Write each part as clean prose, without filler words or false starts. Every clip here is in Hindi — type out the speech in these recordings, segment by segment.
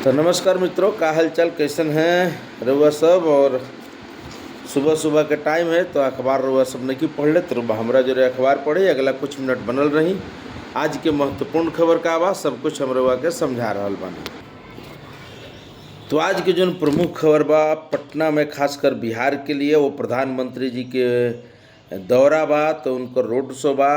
तो नमस्कार मित्रों, का हालचाल कैसन हैं रउआ सब। और सुबह सुबह के टाइम है तो अखबार रउआ सब नहीं पढ़ ले तो हमरा जो अखबार पढ़े अगला कुछ मिनट बनल रही। आज के महत्वपूर्ण खबर का बा सब कुछ हम रउआ के समझा रहल बानी। तो आज के जो प्रमुख खबर बा पटना में खासकर बिहार के लिए वो प्रधानमंत्री जी के दौरा बा, तो उनको रोड शो बा।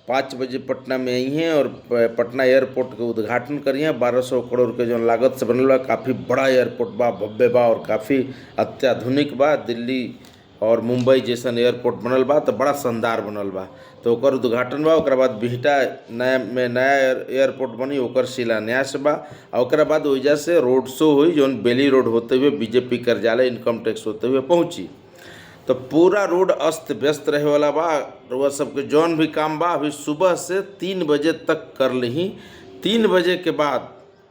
5 बजे पटना में आई हैं और पटना एयरपोर्ट के उद्घाटन करिए। 1200 करोड़ के जो लागत से बनल बा, काफ़ी बड़ा एयरपोर्ट बा, भव्य बा और काफ़ी अत्याधुनिक बा। दिल्ली और मुंबई जैसन एयरपोर्ट बनल बा तो बड़ा शानदार बनल बा। तो ओकर उद्घाटन बा, ओकरा बाद बिहटा नया एयरपोर्ट बनी, ओकर शिलान्यास बा। और ओकरा बाद वजह से रोड शो हुई जौन बेली रोड होते हुए बीजेपी कार्यालय इनकम टैक्स होते हुए पहुंची। तो पूरा रोड अस्त व्यस्त रहे वाला बा। रउआ सबके जौन भी काम बा अभी सुबह से 3 बजे तक कर ली। 3 बजे के बाद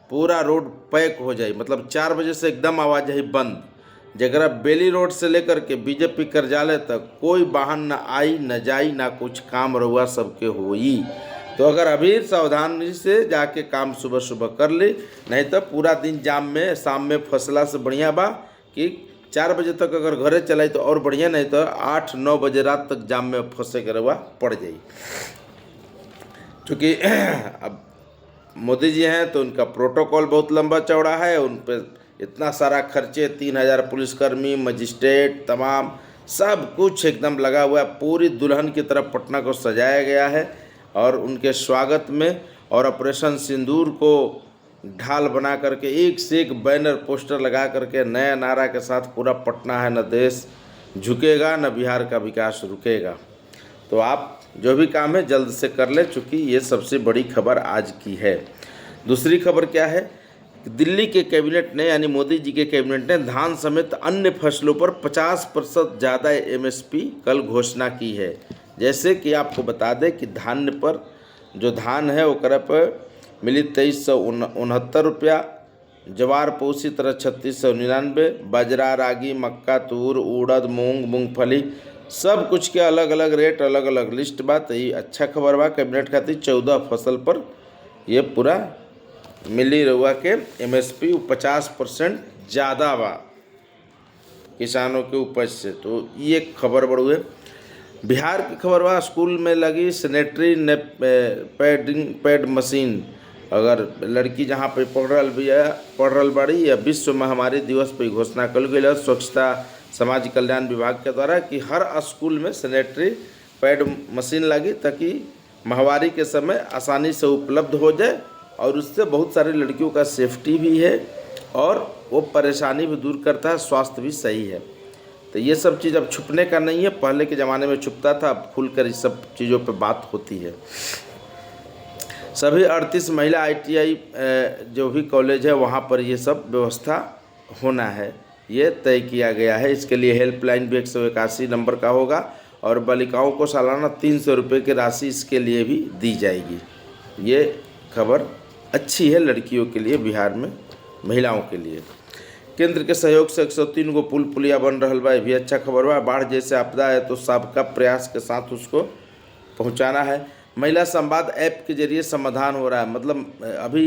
पूरा रोड पैक हो जाई, मतलब 4 बजे से एकदम आवाजाही बंद। जगरा बेली रोड से लेकर के बीजेपी कार्यालय तक कोई वाहन न आई न जाई, ना कुछ काम रउआ सबके होई। तो अगर अभी सावधानी से जाके काम सुबह सुबह कर ली, नहीं तो पूरा दिन जाम में शाम में फसला से बढ़िया बा कि 4 बजे तक अगर घरे चलाई तो और बढ़िया, नहीं तो 8-9 बजे रात तक जाम में फंसे के रवा पड़ जाई। क्योंकि अब मोदी जी हैं तो उनका प्रोटोकॉल बहुत लंबा चौड़ा है, उन पर इतना सारा खर्चे, 3000 पुलिसकर्मी, मजिस्ट्रेट, तमाम सब कुछ एकदम लगा हुआ है। पूरी दुल्हन की तरफ पटना को सजाया गया है और उनके स्वागत में और ऑपरेशन सिंदूर को ढाल बना करके एक से एक बैनर पोस्टर लगा करके नया नारा के साथ पूरा पटना है न देश झुकेगा न बिहार का विकास रुकेगा। तो आप जो भी काम है जल्द से कर ले, चूँकि ये सबसे बड़ी खबर आज की है। दूसरी खबर क्या है, दिल्ली के कैबिनेट ने यानी मोदी जी के कैबिनेट ने धान समेत अन्य फसलों पर 50% ज़्यादा एमएसपी कल घोषणा की है। जैसे कि आपको बता दें कि धान्य पर जो धान है ओकरा पर मिली 2369 रुपया, जवार पर उसी तरह 3699, बाजरा, रागी, मक्का, तूर, उड़द, मूंग, मूंगफली सब कुछ के अलग अलग रेट, अलग अलग लिस्ट बा। तो ये अच्छा खबर बा कैबिनेट खातिर। 14 फसल पर ये पूरा मिली रहुआ के एमएसपी 50% ज़्यादा बा किसानों के उपज से। तो ये खबर बढ़ुए। बिहार की खबर बा, स्कूल में लगी सैनिटरी पैड मशीन। अगर लड़की जहाँ पे पढ़ रही बाड़ी या विश्व महामारी दिवस पर घोषणा कल गई है स्वच्छता समाज कल्याण विभाग के द्वारा कि हर स्कूल में सैनिटरी पैड मशीन लगी ताकि महामारी के समय आसानी से उपलब्ध हो जाए और उससे बहुत सारी लड़कियों का सेफ्टी भी है और वो परेशानी भी दूर करता है, स्वास्थ्य भी सही है। तो ये सब चीज़ अब छुपने का नहीं है, पहले के ज़माने में छुपता था, अब खुलकर इस सब चीज़ों पे बात होती है। सभी 38 महिला ITI जो भी कॉलेज है वहाँ पर ये सब व्यवस्था होना है, ये तय किया गया है। इसके लिए हेल्पलाइन भी 181 नंबर का होगा और बालिकाओं को सालाना 300 रुपये की राशि इसके लिए भी दी जाएगी। ये खबर अच्छी है लड़कियों के लिए, बिहार में महिलाओं के लिए। केंद्र के सहयोग से 103 गो पुल पुलिया बन रहा बा, ये भी अच्छा खबर बा। बाढ़ जैसे आपदा है तो सबका प्रयास के साथ उसको पहुंचाना है। महिला संवाद ऐप के जरिए समाधान हो रहा है, मतलब अभी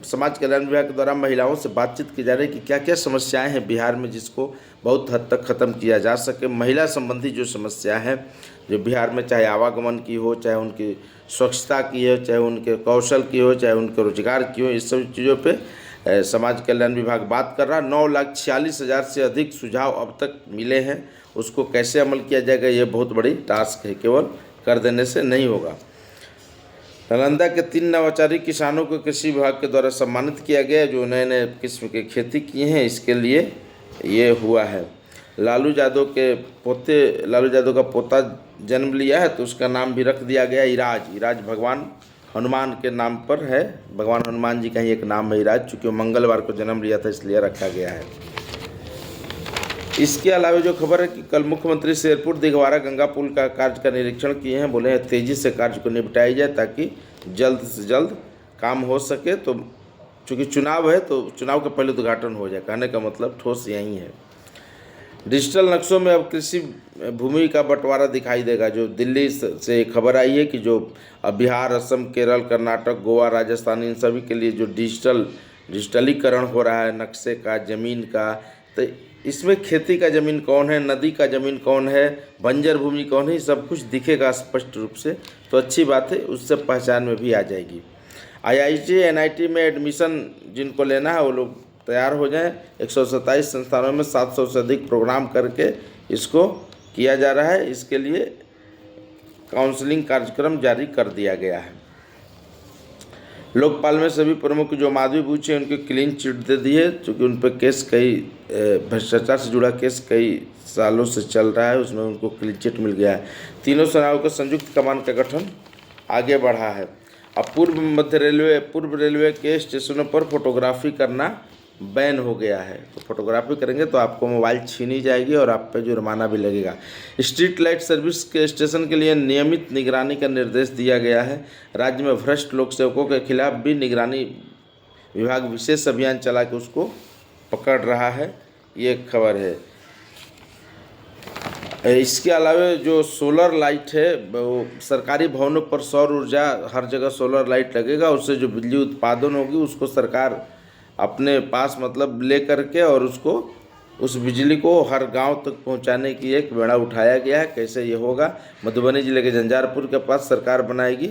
समाज कल्याण विभाग के द्वारा महिलाओं से बातचीत की जा रही है कि क्या क्या समस्याएं हैं बिहार में जिसको बहुत हद तक ख़त्म किया जा सके। महिला संबंधी जो समस्या है जो बिहार में, चाहे आवागमन की हो, चाहे उनकी स्वच्छता की हो, चाहे उनके कौशल की हो, चाहे उनके रोजगार की हो, इस सब चीज़ों पे समाज कल्याण विभाग बात कर रहा है। 9,46,000 से अधिक सुझाव अब तक मिले हैं, उसको कैसे अमल किया जाएगा ये बहुत बड़ी टास्क है, केवल कर देने से नहीं होगा। नालंदा के 3 नवाचारी किसानों को कृषि विभाग के द्वारा सम्मानित किया गया जो नए नए किस्म की खेती किए हैं, इसके लिए ये हुआ है। लालू यादव का पोता जन्म लिया है तो उसका नाम भी रख दिया गया इराज भगवान हनुमान के नाम पर है। भगवान हनुमान जी का ही एक नाम है इराज, चूँकि वो मंगलवार को जन्म लिया था इसलिए रखा गया है। इसके अलावा जो खबर है कि कल मुख्यमंत्री शेरपुर दिघवारा गंगा पुल का कार्य का निरीक्षण किए हैं। बोले हैं तेज़ी से कार्य को निपटाया जाए ताकि जल्द से जल्द काम हो सके। तो चूँकि चुनाव है तो चुनाव के पहले उद्घाटन हो जाए, कहने का मतलब ठोस यही है। डिजिटल नक्शों में अब कृषि भूमि का बंटवारा दिखाई देगा। जो दिल्ली से खबर आई है कि जो अब बिहार, असम, केरल, कर्नाटक, गोवा, राजस्थान इन सभी के लिए जो डिजिटल डिजिटलीकरण हो रहा है नक्शे का, ज़मीन का। तो इसमें खेती का ज़मीन कौन है, नदी का ज़मीन कौन है, बंजर भूमि कौन है, ये सब कुछ दिखेगा स्पष्ट रूप से। तो अच्छी बात है, उससे पहचान में भी आ जाएगी। IIT NIT में एडमिशन जिनको लेना है वो लोग तैयार हो जाएं। 127 संस्थानों में 700 से अधिक प्रोग्राम करके इसको किया जा रहा है। इसके लिए काउंसलिंग कार्यक्रम जारी कर दिया गया है। लोकपाल में सभी प्रमुख जो माधवी पूछे उनके क्लीन चिट दे दी है, क्योंकि उन पर केस कई भ्रष्टाचार से जुड़ा केस कई सालों से चल रहा है, उसमें उनको क्लीन चिट मिल गया है। तीनों सेनाओं के संयुक्त कमान का गठन आगे बढ़ा है। अब पूर्व रेलवे के स्टेशनों पर फोटोग्राफी करना बैन हो गया है। तो फोटोग्राफी करेंगे तो आपको मोबाइल छीनी जाएगी और आप पे जुर्माना भी लगेगा। स्ट्रीट लाइट सर्विस के स्टेशन के लिए नियमित निगरानी का निर्देश दिया गया है। राज्य में भ्रष्ट लोक सेवकों के खिलाफ भी निगरानी विभाग विशेष अभियान चला के उसको पकड़ रहा है, ये खबर है। इसके अलावा जो सोलर लाइट है वो सरकारी भवनों पर सौर ऊर्जा, हर जगह सोलर लाइट लगेगा, उससे जो बिजली उत्पादन होगी उसको सरकार अपने पास मतलब ले करके और उसको उस बिजली को हर गांव तक पहुंचाने की एक बेड़ा उठाया गया है। कैसे ये होगा? मधुबनी जिले के झंझारपुर के पास सरकार बनाएगी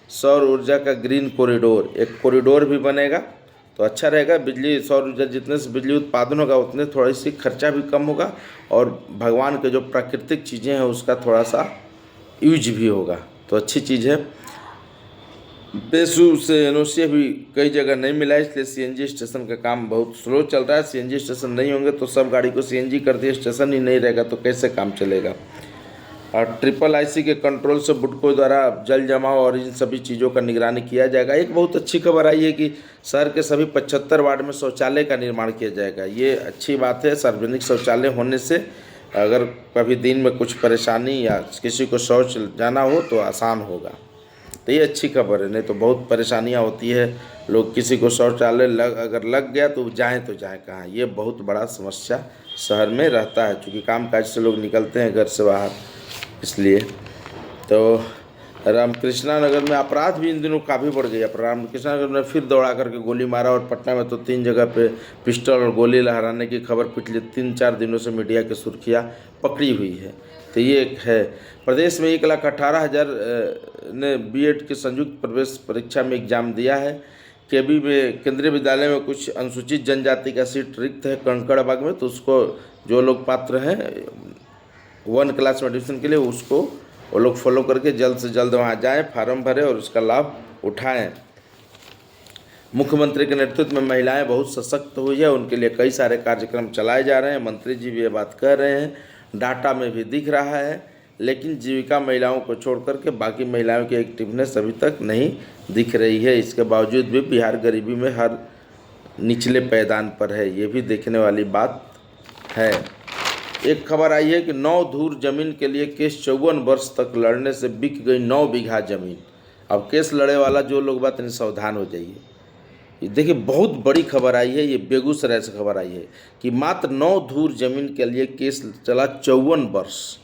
सौर ऊर्जा का ग्रीन कॉरिडोर, एक कॉरिडोर भी बनेगा तो अच्छा रहेगा। बिजली सौर ऊर्जा जितने से बिजली उत्पादन होगा उतने थोड़ी सी खर्चा भी कम होगा और भगवान के जो प्राकृतिक चीज़ें हैं उसका थोड़ा सा यूज भी होगा, तो अच्छी चीज़ है। बेसू से NOC भी कई जगह नहीं मिला है, इसलिए CNG स्टेशन का काम बहुत स्लो चल रहा है। CNG स्टेशन नहीं होंगे तो सब गाड़ी को CNG कर दिए, स्टेशन ही नहीं रहेगा तो कैसे काम चलेगा। और IIIC के कंट्रोल से बुडको द्वारा जल जमाव और इन सभी चीज़ों का निगरानी किया जाएगा। एक बहुत अच्छी खबर आई है कि शहर के सभी 75 वार्ड में शौचालय का निर्माण किया जाएगा। ये अच्छी बात है। सार्वजनिक शौचालय होने से अगर कभी दिन में कुछ परेशानी या किसी को शौच जाना हो तो आसान होगा, तो ये अच्छी खबर है। नहीं तो बहुत परेशानियां होती है, लोग किसी को शौचालय अगर लग गया तो जाएं कहाँ, ये बहुत बड़ा समस्या शहर में रहता है, क्योंकि कामकाज से लोग निकलते हैं घर से बाहर, इसलिए। तो रामकृष्णा नगर में अपराध भी इन दिनों काफ़ी बढ़ गया। रामकृष्णा नगर में फिर दौड़ा करके गोली मारा और पटना में तो 3 जगह पे पिस्टल और गोली लहराने की खबर पिछले 3-4 दिनों से मीडिया की सुर्खियाँ पकड़ी हुई है। तो ये एक है। प्रदेश में 1,18,000 ने B.Ed की संयुक्त प्रवेश परीक्षा में एग्जाम दिया है। KB में केंद्रीय विद्यालय में कुछ अनुसूचित जनजाति का सीट रिक्त है कंकड़बाग में, तो उसको जो लोग पात्र हैं 1 क्लास में एडमिशन के लिए उसको वो लोग फॉलो करके जल्द से जल्द वहाँ जाएं, फार्म भरें और उसका लाभ उठाएं। मुख्यमंत्री के नेतृत्व में महिलाएं बहुत सशक्त हुई है, उनके लिए कई सारे कार्यक्रम चलाए जा रहे हैं। मंत्री जी भी ये बात कह रहे हैं, डाटा में भी दिख रहा है। लेकिन जीविका महिलाओं को छोड़ करके बाकी महिलाओं की एक्टिवनेस अभी तक नहीं दिख रही है। इसके बावजूद भी बिहार गरीबी में हर निचले पैदान पर है, ये भी देखने वाली बात है। एक खबर आई है कि 9 धूर जमीन के लिए केस 54 वर्ष तक लड़ने से बिक गई 9 बीघा जमीन। अब केस लड़े वाला जो लोग बात नहीं, सावधान हो जाइए। ये देखिए बहुत बड़ी खबर आई है, ये बेगूसराय से खबर आई है कि मात्र 9 धूर जमीन के लिए केस चला 54 वर्ष।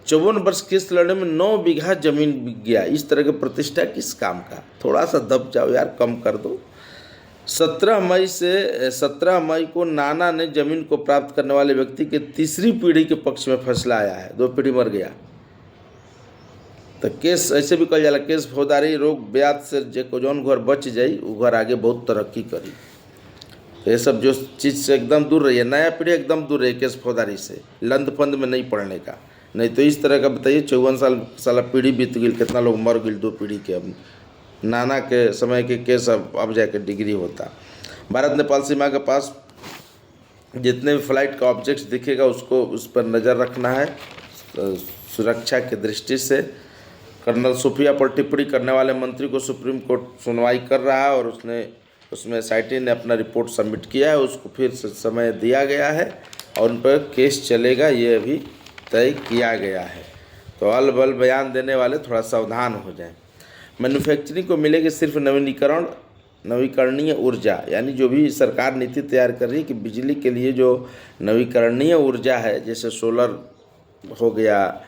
54 वर्ष केस लड़ने में 9 बीघा जमीन बिक गया। इस तरह की प्रतिष्ठा किस काम का? थोड़ा सा दब जाओ यार, कम कर दो। 17 मई को नाना ने जमीन को प्राप्त करने वाले व्यक्ति के तीसरी पीढ़ी के पक्ष में फैसला आया है। 2 पीढ़ी मर गया तो केस ऐसे भी कल जाला, केस फौजदारी रोक ब्याज से जेको जौन घर बच जाई वो घर आगे बहुत तरक्की करी। तो ये सब जो चीज़ से एकदम दूर रही है, नया पीढ़ी एकदम दूर रही केस फौजदारी से, लंद फंद में नहीं पड़ने का। नहीं तो इस तरह का बताइए 54 साल पीढ़ी बीत गई, कितना लोग मर गए 2 पीढ़ी के। अब नाना के समय के केस अब जाके डिग्री होता। भारत नेपाल सीमा के पास जितने भी फ्लाइट का ऑब्जेक्ट्स दिखेगा उसको उस पर नज़र रखना है सुरक्षा की दृष्टि से। कर्नल सुफिया पर टिप्पणी करने वाले मंत्री को सुप्रीम कोर्ट सुनवाई कर रहा है और उसमें SIT ने अपना रिपोर्ट सबमिट किया है, उसको फिर समय दिया गया है और उन पर केस चलेगा, ये अभी तय किया गया है। तो अल बल बयान देने वाले थोड़ा सावधान हो जाएं। मैन्युफैक्चरिंग को मिलेगी सिर्फ नवीकरणीय ऊर्जा, यानी जो भी सरकार नीति तैयार कर रही है कि बिजली के लिए जो नवीकरणीय ऊर्जा है, जैसे सोलर हो गया,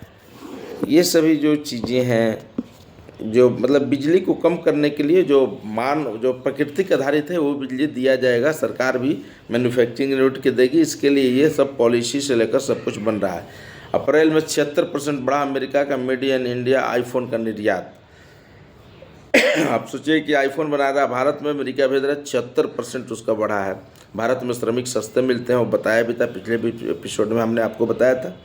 ये सभी जो चीज़ें हैं जो मतलब बिजली को कम करने के लिए जो प्राकृतिक आधारित है वो बिजली दिया जाएगा। सरकार भी मैन्युफैक्चरिंग यूनिट के देगी, इसके लिए ये सब पॉलिसी से लेकर सब कुछ बन रहा है। अप्रैल में 76% बढ़ा अमेरिका का मेड इन इंडिया आईफोन का निर्यात। आप सोचिए कि आईफोन बना रहा है भारत में, अमेरिका भेज रहा है, 76% उसका बढ़ा है। भारत में श्रमिक सस्ते मिलते हैं, वो बताया भी था, पिछले भी एपिसोड में हमने आपको बताया था।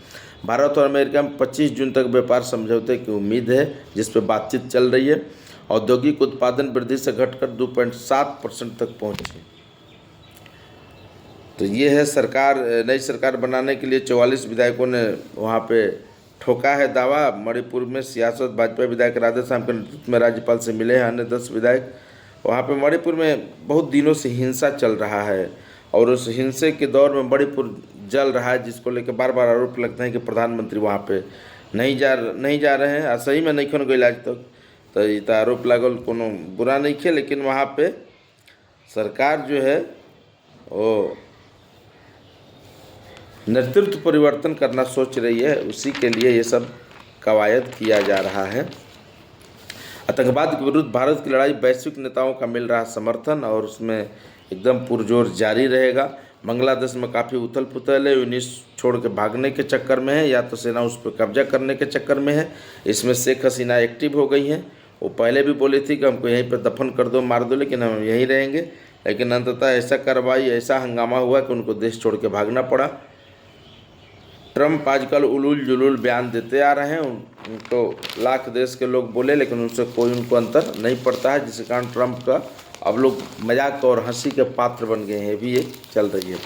भारत और अमेरिका में 25 जून तक व्यापार समझौते की उम्मीद है, जिस पर बातचीत चल रही है। औद्योगिक उत्पादन वृद्धि से घटकर 2.7% तक पहुंची। तो ये है सरकार, नई सरकार बनाने के लिए 44 विधायकों ने वहाँ पे ठोका है दावा। मणिपुर में सियासत, भाजपा विधायक राधेश्याम के नेतृत्व में राज्यपाल से मिले हैं अन्य 10 विधायक। वहाँ पे मणिपुर में बहुत दिनों से हिंसा चल रहा है और उस हिंसे के दौर में मणिपुर जल रहा है, जिसको लेकर बार बार आरोप लगते हैं कि प्रधानमंत्री वहाँ पे नहीं जा रहे हैं। सही में नहीं खन गई आज तक, तो ये तो आरोप लागल, कोनो बुरा नहीं खे, लेकिन वहाँ पे सरकार जो है वो नेतृत्व परिवर्तन करना सोच रही है, उसी के लिए ये सब कवायद किया जा रहा है। आतंकवाद के विरुद्ध भारत की लड़ाई, वैश्विक नेताओं का मिल रहा समर्थन और उसमें एकदम पुरजोर जारी रहेगा। बांग्लादेश में काफ़ी उथल पुथल है, यूनिस छोड़ के भागने के चक्कर में है या तो सेना उस पर कब्जा करने के चक्कर में है। इसमें शेख हसीना एक्टिव हो गई हैं। वो पहले भी बोली थी कि हमको यहीं पर दफन कर दो, मार दो, लेकिन हम यहीं रहेंगे। लेकिन अंततः ऐसा कार्रवाई, ऐसा हंगामा हुआ कि उनको देश छोड़ के भागना पड़ा। ट्रम्प आजकल उलूल जुलूल बयान देते आ रहे हैं, उनको लाख देश के लोग बोले, लेकिन उनसे कोई उनको अंतर नहीं पड़ता है, जिसके कारण ट्रम्प का अब लोग मजाक और हंसी के पात्र बन गए हैं। भी ये चल रही है।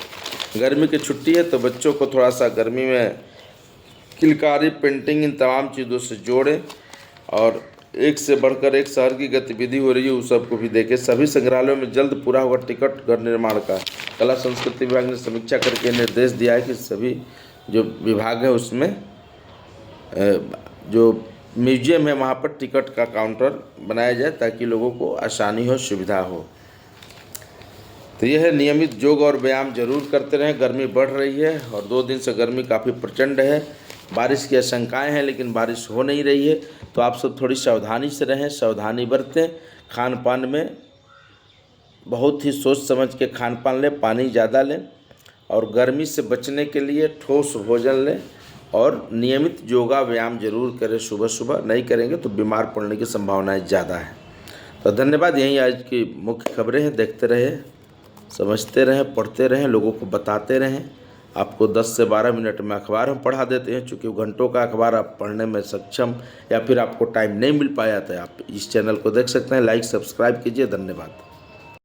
गर्मी की छुट्टी है तो बच्चों को थोड़ा सा गर्मी में किलकारी, पेंटिंग, इन तमाम चीज़ों से जोड़ें और एक से बढ़कर एक शहर की गतिविधि हो रही है, उस सबको भी देखें। सभी संग्रहालयों में जल्द पूरा होगा टिकट घर निर्माण का। कला संस्कृति विभाग ने समीक्षा करके निर्देश दिया है कि सभी जो विभाग है उसमें जो म्यूजियम है वहाँ पर टिकट का काउंटर बनाया जाए ताकि लोगों को आसानी हो, सुविधा हो। तो यह है, नियमित योग और व्यायाम जरूर करते रहें। गर्मी बढ़ रही है और 2 दिन से गर्मी काफ़ी प्रचंड है। बारिश की आशंकाएं हैं लेकिन बारिश हो नहीं रही है, तो आप सब थोड़ी सावधानी से रहें, सावधानी बरतें। खान पान में बहुत ही सोच समझ के खान पान लें, पानी ज़्यादा लें और गर्मी से बचने के लिए ठोस भोजन लें और नियमित योगा व्यायाम जरूर करें। सुबह सुबह नहीं करेंगे तो बीमार पड़ने की संभावनाएं ज़्यादा है। तो धन्यवाद। यही आज की मुख्य खबरें हैं। देखते रहें, समझते रहें, पढ़ते रहें, लोगों को बताते रहें। आपको 10 से 12 मिनट में अखबार हम पढ़ा देते हैं, चूँकि घंटों का अखबार आप पढ़ने में सक्षम या फिर आपको टाइम नहीं मिल पाया तो आप इस चैनल को देख सकते हैं। लाइक सब्सक्राइब कीजिए। धन्यवाद।